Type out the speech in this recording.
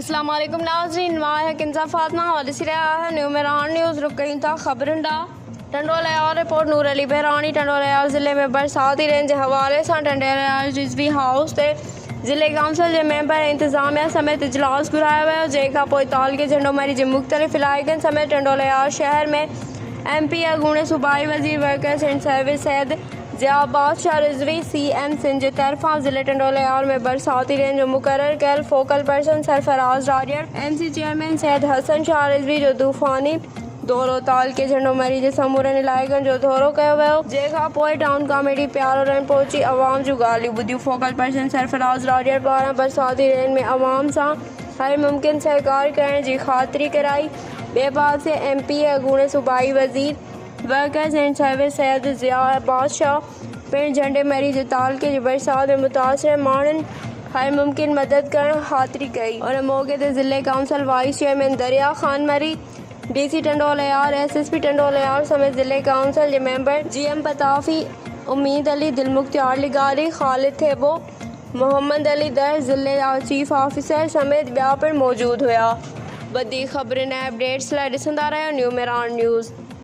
अस्सलाम वालेकुम नाज़रीन, मां किंजा फातिमा और इसी है न्यू मेरान न्यूज़ रुकई था खबरन टंडोलयार रिपोर्ट नूर अली बहरानी टंडोलयार ज़िले में बरसाती रेंज के हवाले से टंडोलयार रिजवी हाउस से ज़िले काउंसिल के मेंबर इंतजामिया समेत इजलास घुराया वियो जैका तालके झंडो मरी के मुख्तलिफ इलाक़नि समेत टंडोलयार शहर में MP अगूणे सूबाई वज़ीर workers and service Syed Zia Badshah Rizvi CM Sindh की तरफा ज़िले टंडोलयार में बरसाती रेंज मुकर्रर कयल focal person Sarfaraz Radiyar MC chairman Syed Hassan Shah Rizvi जो तूफ़ानी दौरो तालके झंडो मरी के समूरनि इलाइक़नि जो दौरो कयो वियो जंहिंखां पोइ टाउन कमेटी प्यारो रन पहुची अवाम जूं ॻाल्हियूं ॿुधियूं। फोकल पर्सन सरफराज राडियर पारां बरसाती रेंज में अवाम सां हर मुमकिन सहकार करण की ख़ातिरी कराई। ॿिए पासे MP अगूणे सूबाई वज़ीर workers and service Syed Zia Badshah पिण झंडे मरी के तालके की बरसात में मुतासर माण्हुनि हर मुमकिन मदद करण ख़ातिरी कई। और मौके ते ज़िले काउंसिल वाइस चेयरमैन दरिया खान मरी DC टंडोलयार SSP टंडोलयार समेत ज़िले काउंसिल के मेंबर GM पताफ़ी उम्मीद अली दिलमुख्तियार लिगारी खालिद थेबो मोहम्मद अली दर ज़िले चीफ ऑफिसर समेत ॿिया पिण मौजूद हुआ। वधीक ख़बरुनि ऐं अपडेट्स लाइ ॾिसंदा रहियो न्यू मेरान न्यूज़।